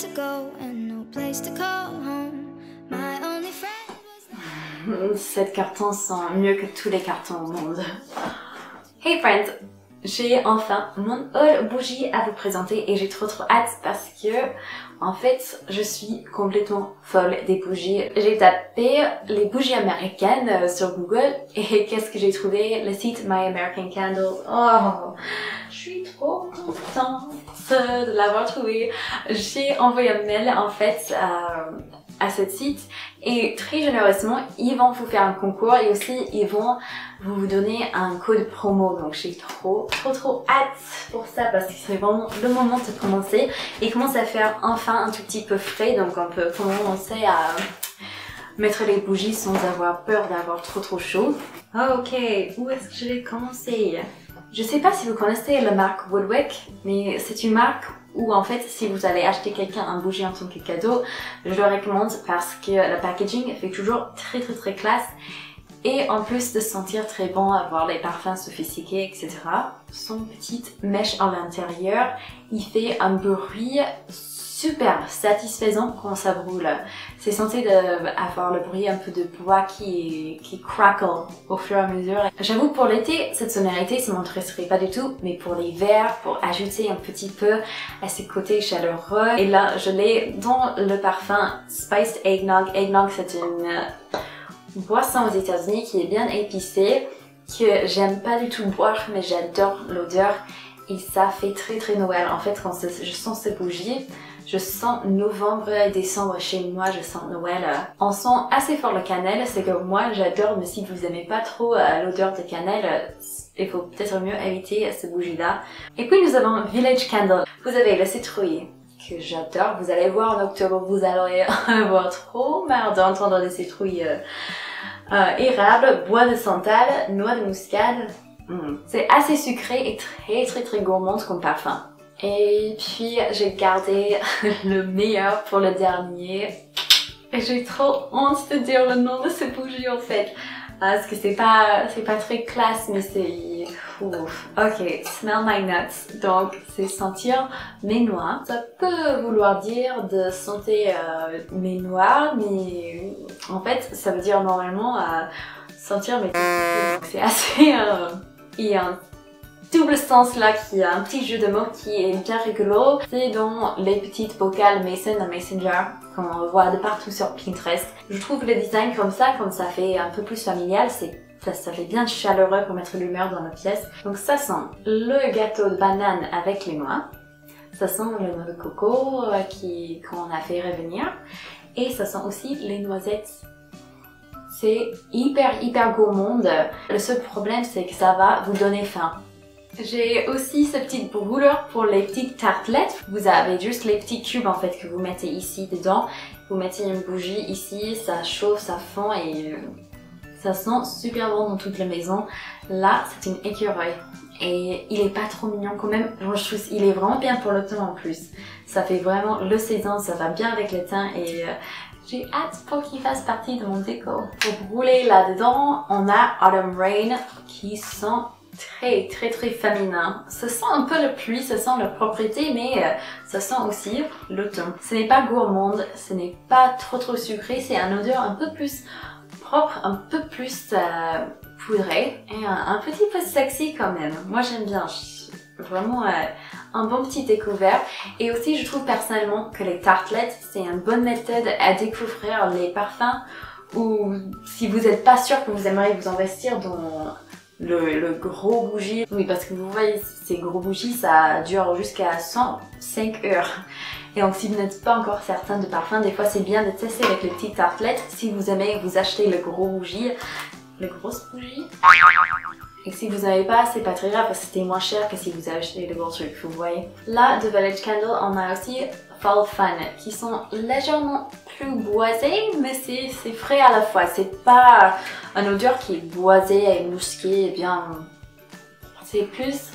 to go and no place to call home. My only friend was... Cette carton sent mieux que tous les cartons au monde. Hey friends! J'ai enfin mon haul bougie à vous présenter et j'ai trop hâte parce que en fait je suis complètement folle des bougies. J'ai tapé les bougies américaines sur Google et qu'est-ce que j'ai trouvé? Le site My American Candles. Oh, je suis trop contente de l'avoir trouvé. J'ai envoyé un mail en fait à ce site et très généreusement ils vont vous faire un concours et aussi ils vont vous donner un code promo. Donc j'ai trop hâte pour ça parce que c'est vraiment le moment de commencer et commence à faire enfin un tout petit peu frais, donc on peut commencer à mettre les bougies sans avoir peur d'avoir trop chaud. Ok, où est-ce que je vais commencer? Je sais pas si vous connaissez la marque Woodwick, mais c'est une marque où en fait si vous allez acheter quelqu'un un bougie en tant que cadeau, je le recommande parce que le packaging fait toujours très classe et en plus de sentir très bon, avoir les parfums sophistiqués, etc. Son petite mèche à l'intérieur, il fait un bruit super satisfaisant quand ça brûle. C'est censé avoir le bruit un peu de bois qui crackle au fur et à mesure. J'avoue pour l'été, cette sonorité ça m'intéresserait pas du tout, mais pour l'hiver, pour ajouter un petit peu à ce côté chaleureux. Et là, je l'ai dans le parfum Spiced Eggnog. Eggnog, c'est une boisson aux États-Unis qui est bien épicée, que j'aime pas du tout boire, mais j'adore l'odeur. Et ça fait très Noël. En fait, quand je sens ces bougies, je sens novembre et décembre chez moi, je sens Noël. On sent assez fort le cannelle, c'est que moi j'adore, mais si vous aimez pas trop l'odeur de cannelle, il faut peut-être mieux éviter cette bougie-là. Et puis nous avons Village Candle. Vous avez le citrouille, que j'adore. Vous allez voir en octobre, vous allez avoir trop marre d'entendre des citrouilles érables, bois de santal, noix de muscade. C'est assez sucré et très gourmand comme parfum. Et puis j'ai gardé le meilleur pour le dernier. Et j'ai trop honte de dire le nom de cette bougie en fait. Parce que c'est pas très classe, mais c'est... Ouf. Ok, smell my nuts. Donc c'est sentir mes noix. Ça peut vouloir dire de sentir mes noix, mais en fait ça veut dire normalement sentir mes... Donc c'est assez... Il y a un double sens là, qui a un petit jeu de mots qui est bien rigolo. C'est dans les petites vocales Mason à Messenger qu'on voit de partout sur Pinterest. Je trouve le design comme ça fait un peu plus familial, ça fait bien chaleureux pour mettre l'humeur dans la pièce. Donc ça sent le gâteau de banane avec les noix. Ça sent le noix de coco qu'on a fait revenir. Et ça sent aussi les noisettes. C'est hyper gourmande. Le seul problème c'est que ça va vous donner faim. J'ai aussi ce petit brûleur pour les petites tartelettes. Vous avez juste les petits cubes en fait que vous mettez ici dedans. Vous mettez une bougie ici, ça chauffe, ça fond et ça sent super bon dans toute la maison. Là, c'est une écureuil. Et il est pas trop mignon quand même. Je trouve il est vraiment bien pour l'automne en plus. Ça fait vraiment le saison, ça va bien avec le teint et j'ai hâte pour qu'il fasse partie de mon déco. Pour brûler là-dedans, on a Autumn Rain qui sent très féminin. Ça sent un peu la pluie, ça sent la propreté, mais ça sent aussi l'automne. Ce n'est pas gourmande, ce n'est pas trop sucré, c'est un odeur un peu plus propre, un peu plus poudré et un petit peu sexy quand même. Moi j'aime bien, vraiment un bon petit découvert. Et aussi je trouve personnellement que les tartelettes c'est une bonne méthode à découvrir les parfums ou si vous n'êtes pas sûr que vous aimeriez vous investir dans le gros bougie. Oui, parce que vous voyez, ces gros bougies, ça dure jusqu'à 105 heures. Et donc si vous n'êtes pas encore certain de parfum, des fois c'est bien de tester avec les petites tartelettes. Si vous aimez, vous achetez le gros bougie, les grosses bougies. Et si vous n'avez pas, c'est pas très grave parce que c'était moins cher que si vous achetez le gros truc, vous voyez. Là, de Village Candle, on a aussi Fall Fun, qui sont légèrement plus boisés, mais c'est frais à la fois. C'est pas une odeur qui est boisée et musquée, et bien... C'est plus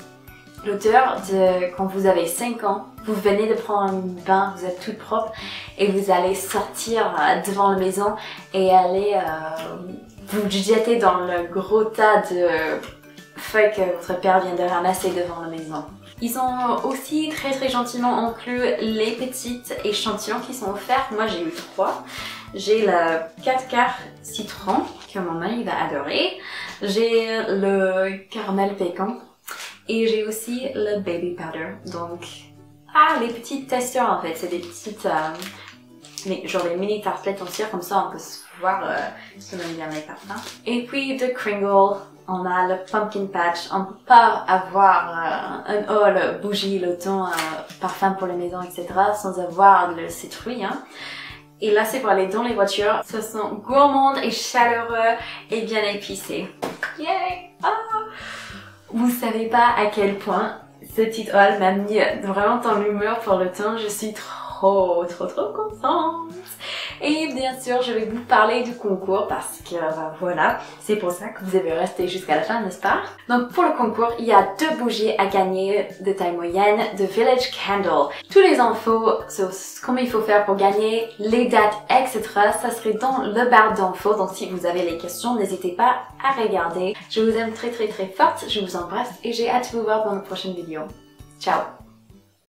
l'odeur de quand vous avez 5 ans, vous venez de prendre un bain, vous êtes toute propre, et vous allez sortir devant la maison et aller vous jeter dans le gros tas de feuilles que votre père vient de ramasser devant la maison. Ils ont aussi très gentiment inclus les petites échantillons qui sont offerts. Moi j'ai eu 3. J'ai le 4 quarts citron que mon mari va adorer. J'ai le caramel pécan et j'ai aussi le baby powder. Donc, les petites testeurs en fait, c'est des petites, genre des mini tartelettes en cire comme ça on peut se voir ce qu'on aime bien les parfums. Et puis de Kringle, on a le pumpkin patch. On peut pas avoir un haul bougie, loton, parfum pour les maisons, etc. sans avoir le citrouille. Hein. Et là, c'est pour aller dans les voitures. Ce sont gourmandes et chaleureux et bien épicés. Yay! Vous savez pas à quel point ce petit haul m'a mis vraiment dans l'humeur pour le temps. Je suis trop contente. Et bien sûr, je vais vous parler du concours parce que voilà, c'est pour ça que vous avez resté jusqu'à la fin, n'est-ce pas? Donc pour le concours, il y a 2 bougies à gagner de taille moyenne de Village Candle. Tous les infos sur comment il faut faire pour gagner, les dates, etc. ça serait dans le barre d'infos. Donc si vous avez les questions, n'hésitez pas à regarder. Je vous aime très forte, je vous embrasse et j'ai hâte de vous voir dans la prochaine vidéo. Ciao!